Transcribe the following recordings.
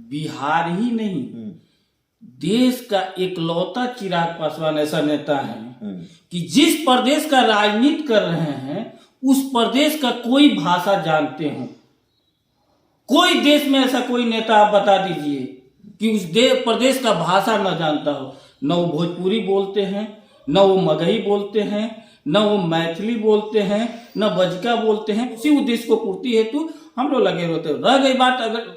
बिहार ही नहीं, देश का एकलौता चिराग पासवान ऐसा नेता है कि जिस प्रदेश का राजनीति कर रहे हैं उस प्रदेश का कोई भाषा जानते हो। कोई देश में ऐसा कोई नेता आप बता दीजिए कि उस प्रदेश का भाषा न जानता हो। न वो भोजपुरी बोलते हैं, न वो मगही बोलते हैं, न वो मैथिली बोलते हैं, न बजका बोलते हैं। उसी उद्देश्य को पूर्ति हेतु हम लोग लगे रहते हैं। रह गई बात अगर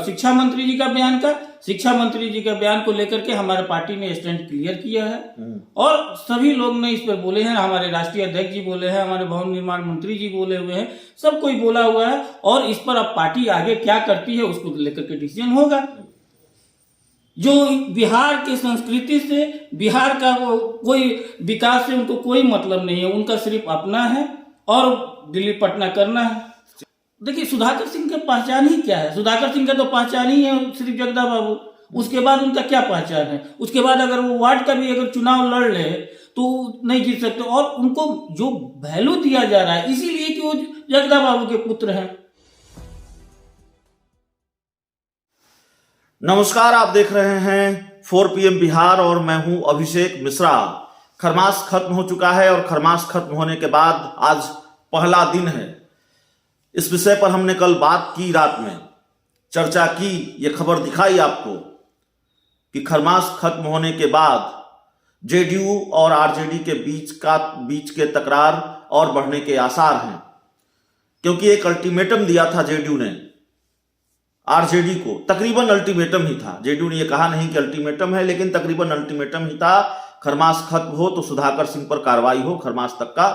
शिक्षा मंत्री जी का बयान का, शिक्षा मंत्री जी का बयान को लेकर के हमारे पार्टी ने स्टैंड क्लियर किया है और सभी लोग ने इस पर बोले हैं। हमारे राष्ट्रीय अध्यक्ष जी बोले हैं, हमारे भवन निर्माण मंत्री जी बोले हुए हैं, सब कोई बोला हुआ है और इस पर अब पार्टी आगे क्या करती है उसको लेकर के डिसीजन होगा। जो बिहार की संस्कृति से, बिहार का वो कोई विकास से उनको कोई मतलब नहीं है, उनका सिर्फ अपना है और दिल्ली पटना करना है। देखिए सुधाकर सिंह की पहचान ही क्या है? सुधाकर सिंह का तो पहचान ही है सिर्फ जगदा बाबू। उसके बाद उनका क्या पहचान है? उसके बाद अगर वो वार्ड का भी अगर चुनाव लड़ ले तो नहीं जीत सकते और उनको जो वैल्यू दिया जा रहा है इसीलिए कि वो जगदा बाबू के पुत्र हैं। नमस्कार, आप देख रहे हैं 4 PM बिहार और मैं हूं अभिषेक मिश्रा। खरमास खत्म हो चुका है और खरमास खत्म होने के बाद आज पहला दिन है। इस विषय पर हमने कल बात की, रात में चर्चा की, ये खबर दिखाई आपको कि खरमास खत्म होने के बाद जेडीयू और आरजेडी के बीच के तकरार और बढ़ने के आसार हैं, क्योंकि एक अल्टीमेटम दिया था जेडीयू ने आरजेडी को। तकरीबन अल्टीमेटम ही था, जेडीयू ने यह कहा नहीं कि अल्टीमेटम है, लेकिन तकरीबन अल्टीमेटम ही था। खरमास खत्म हो तो सुधाकर सिंह पर कार्रवाई हो, खरमास तक का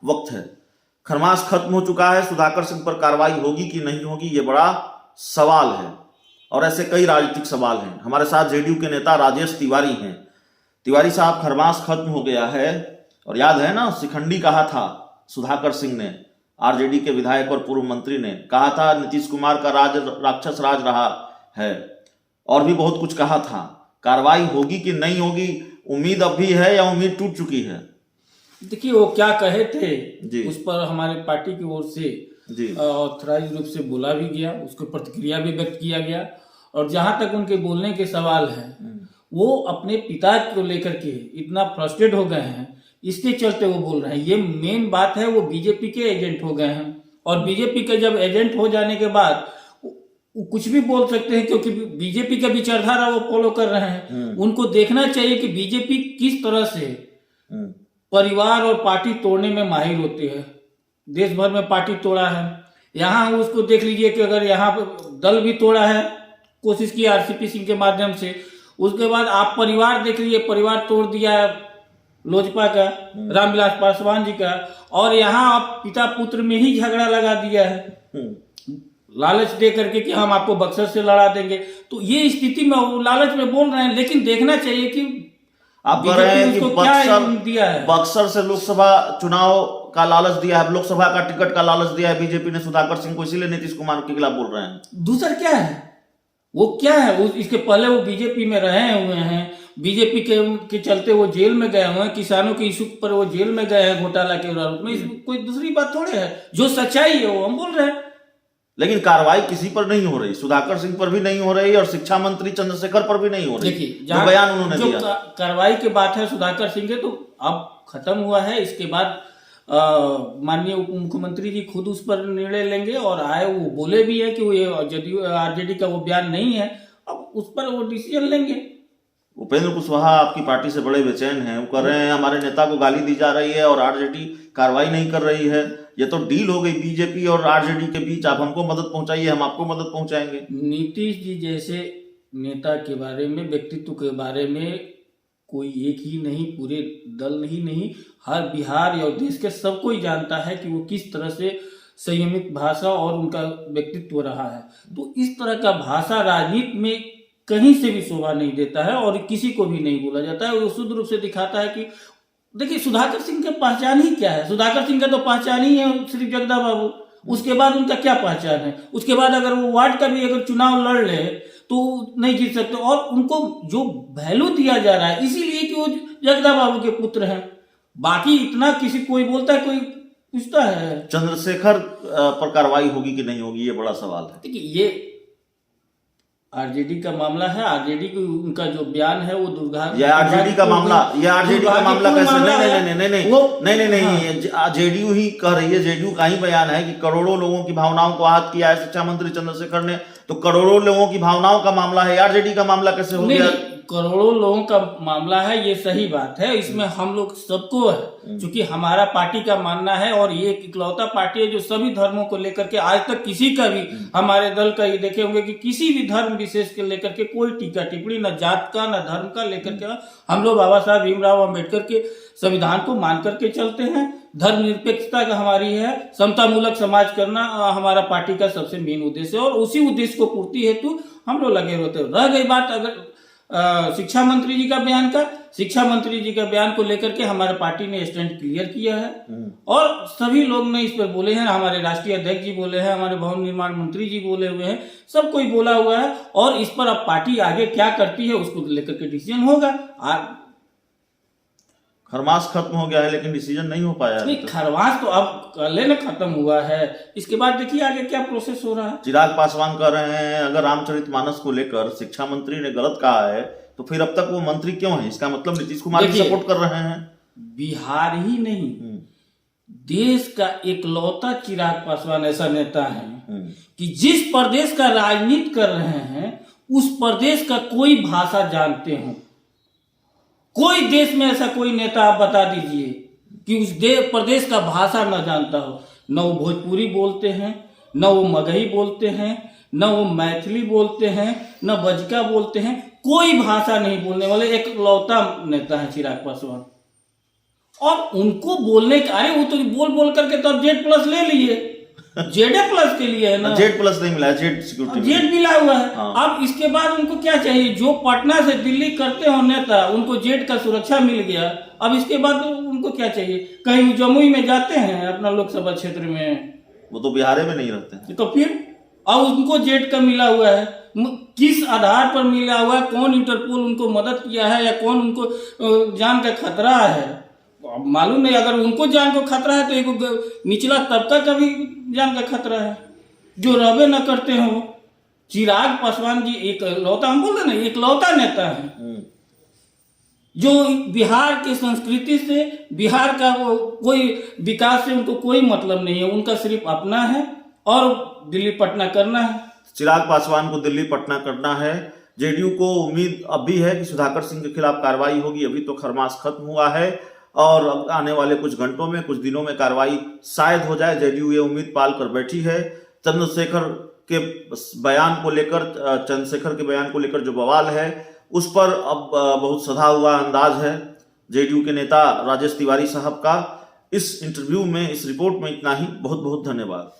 वक्त है। खरमास खत्म हो चुका है, सुधाकर सिंह पर कार्रवाई होगी कि नहीं होगी ये बड़ा सवाल है और ऐसे कई राजनीतिक सवाल हैं। हमारे साथ जेडीयू के नेता राजेश तिवारी हैं। तिवारी साहब, खरमास खत्म हो गया है और याद है ना, शिखंडी कहा था सुधाकर सिंह ने, आरजेडी के विधायक और पूर्व मंत्री ने कहा था नीतीश कुमार का राज राक्षस राज रहा है और भी बहुत कुछ कहा था। कार्रवाई होगी कि नहीं होगी, उम्मीद अब भी है या उम्मीद टूट चुकी है? देखिए वो क्या कहे थे उस पर हमारे पार्टी की ओर से ऑथराइज रूप से बोला भी गया, उसको प्रतिक्रिया भी व्यक्त किया गया और जहां तक उनके बोलने के सवाल हैं वो अपने पिता को लेकर के इतना फ्रस्ट्रेट हो गए हैं, इसके चलते वो बोल रहे हैं। ये मेन बात है, वो बीजेपी के एजेंट हो गए हैं और बीजेपी के जब एजेंट हो जाने के बाद कुछ भी बोल सकते हैं क्योंकि बीजेपी का विचारधारा वो फॉलो कर रहे हैं। उनको देखना चाहिए कि बीजेपी किस तरह से परिवार और पार्टी तोड़ने में माहिर होती है। देश भर में पार्टी तोड़ा है, यहाँ उसको देख लीजिए कि अगर यहाँ पर दल भी तोड़ा है, कोशिश की आरसीपी सिंह के माध्यम से। उसके बाद आप परिवार देख लीजिए, परिवार तोड़ दिया लोजपा का, रामविलास पासवान जी का, और यहाँ आप पिता पुत्र में ही झगड़ा लगा दिया है लालच दे करके कि हम आपको बक्सर से लड़ा देंगे। तो ये स्थिति में वो लालच में बोल रहे हैं, लेकिन देखना चाहिए कि आप कह रहे हैं कि बक्सर से लोकसभा चुनाव का लालच दिया है, लोकसभा का टिकट का लालच दिया है बीजेपी ने सुधाकर सिंह को, इसीलिए नीतीश कुमार के खिलाफ बोल रहे हैं। दूसरा क्या है, वो क्या है? इसके पहले वो बीजेपी में रहे हुए हैं, बीजेपी के चलते वो जेल में गए हुए हैं, किसानों के इशू पर वो जेल में गए हैं घोटाला के आरोप में। इसमें कोई दूसरी बात थोड़े है, जो सच्चाई है वो हम बोल रहे हैं। लेकिन कार्रवाई किसी पर नहीं हो रही, सुधाकर सिंह पर भी नहीं हो रही और शिक्षा मंत्री चंद्रशेखर पर भी नहीं हो रही। देखिए जो बयान उन्होंने दिया, कार्रवाई की बात है सुधाकर सिंह के, तो अब खत्म हुआ है। इसके बाद माननीय उप मुख्यमंत्री जी खुद उस पर निर्णय लेंगे और वो बोले भी है कि वो जदयू आरजेडी का वो बयान नहीं है, अब उस पर वो डिसीजन लेंगे। उपेंद्र कुशवाहा आपकी पार्टी से बड़े बेचैन हैं, वो कह रहे हैं हमारे नेता को गाली दी जा रही है और आरजेडी कार्रवाई नहीं कर रही है। ये तो डील हो गई बीजेपी और आरजेडी के बीच, आप हमको मदद पहुंचाइए, हम आपको मदद पहुंचाएंगे। नीतीश जी जैसे नेता के बारे में, व्यक्तित्व के बारे में कोई एक ही नहीं, पूरे दल ही नहीं, हर बिहार और देश के सब कोई जानता है कि वो किस तरह से संयमित भाषा और उनका व्यक्तित्व रहा है। तो इस तरह का भाषा राजनीति में कहीं से भी शोभा नहीं देता है और किसी को भी नहीं बोला जाता है। वो शुद्ध रूप से दिखाता है कि देखिए सुधाकर सिंह की पहचान ही क्या है? सुधाकर सिंह का तो पहचान ही है सिर्फ जगदा बाबू। उसके बाद उनका क्या पहचान है? उसके बाद अगर वो वार्ड का भी अगर चुनाव लड़ ले तो नहीं जीत सकते और उनको जो वैल्यू दिया जा रहा है इसीलिए कि वो जगदा बाबू के पुत्र हैं। बाकी इतना किसी कोई बोलता है, कोई पूछता है। चंद्रशेखर पर कार्रवाई होगी कि नहीं होगी, ये बड़ा सवाल है। देखिए ये आरजेडी का मामला है। आरजेडी को उनका जो बयान है वो ये आरजेडी का मामला कैसे? नहीं, जेडीयू ही कह रही है, जेडीयू का ही बयान है कि करोड़ों लोगों की भावनाओं को आहत किया है शिक्षा मंत्री चंद्रशेखर ने, तो करोड़ों लोगों की भावनाओं का मामला है, आरजेडी का मामला कैसे हो गया? करोड़ों लोगों का मामला है, ये सही बात है। इसमें हम लोग सबको है, क्योंकि हमारा पार्टी का मानना है और ये एक इकलौता पार्टी है जो सभी धर्मों को लेकर के आज तक किसी का भी, हमारे दल का ये देखे होंगे कि किसी भी धर्म विशेष के लेकर के कोई टीका टिप्पणी न जात का न धर्म का लेकर के, हम लोग बाबा साहब भीमराव अम्बेडकर के संविधान को मान करके चलते हैं। धर्मनिरपेक्षता का हमारी है, समतामूलक समाज करना हमारा पार्टी का सबसे मेन उद्देश्य है और उसी उद्देश्य को पूर्ति हेतु हम लोग लगे रहते हैं। रह गई बात अगर शिक्षा मंत्री जी का बयान का, शिक्षा मंत्री जी का बयान को लेकर के हमारे पार्टी ने स्टैंड क्लियर किया है और सभी लोग ने इस पर बोले हैं। हमारे राष्ट्रीय अध्यक्ष जी बोले हैं, हमारे भवन निर्माण मंत्री जी बोले हुए हैं, सब कोई बोला हुआ है और इस पर अब पार्टी आगे क्या करती है उसको लेकर के डिसीजन होगा। खरमास खत्म हो गया है लेकिन डिसीजन नहीं हो पाया। नहीं, खरमास तो अब कल न खत्म हुआ है, इसके बाद देखिए आगे क्या प्रोसेस हो रहा है। चिराग पासवान कह रहे हैं अगर रामचरितमानस को लेकर शिक्षा मंत्री ने गलत कहा है तो फिर अब तक वो मंत्री क्यों है? इसका मतलब नीतीश कुमार की सपोर्ट कर रहे हैं। बिहार ही नहीं, देश का एकलौता चिराग पासवान ऐसा नेता है कि जिस प्रदेश का राजनीति कर रहे हैं उस प्रदेश का कोई भाषा जानते हो। कोई देश में ऐसा कोई नेता आप बता दीजिए कि उस प्रदेश का भाषा न जानता हो। न वो भोजपुरी बोलते हैं, न वो मगही बोलते हैं, न वो मैथिली बोलते हैं, न बजका बोलते हैं, कोई भाषा नहीं बोलने वाले एक लौता नेता है चिराग पासवान। और उनको बोलने का, अरे वो तो बोल बोल करके तो Z+ ले लिए, ZA+ के लिए है ना, Z+ नहीं मिला, जेड सिक्योरिटी जेड मिला हुआ है। अब इसके बाद उनको क्या चाहिए? जो पटना से दिल्ली करते हो नेता, उनको जेड का सुरक्षा मिल गया, अब इसके बाद उनको क्या चाहिए? कहीं जमुई में जाते हैं अपना लोकसभा क्षेत्र में, वो तो बिहार में नहीं रहते हैं, तो फिर अब उनको जेड का मिला हुआ है। किस आधार पर मिला हुआ है? कौन इंटरपोल उनको मदद किया है या कौन उनको जान का खतरा है? मालूम नहीं। अगर उनको जान को खतरा है तो एक निचला तबका का भी जान का खतरा है जो रहबे न करते हो। चिराग पासवान जी एक लौता, हम बोल रहे ना, एक लौता नेता है जो बिहार की संस्कृति से, बिहार का कोई विकास से उनको कोई मतलब नहीं है। उनका सिर्फ अपना है और दिल्ली पटना करना है। चिराग पासवान को दिल्ली पटना करना है। जेडीयू को उम्मीद अब भी है कि सुधाकर सिंह के खिलाफ कार्रवाई होगी। अभी तो खरमास खत्म हुआ है और अब आने वाले कुछ घंटों में, कुछ दिनों में कार्रवाई शायद हो जाए। जेडीयू ये उम्मीद पाल कर बैठी है। चंद्रशेखर के बयान को लेकर जो बवाल है उस पर अब बहुत सधा हुआ अंदाज है जेडीयू के नेता राजेश तिवारी साहब का। इस इंटरव्यू में, इस रिपोर्ट में इतना ही। बहुत बहुत धन्यवाद।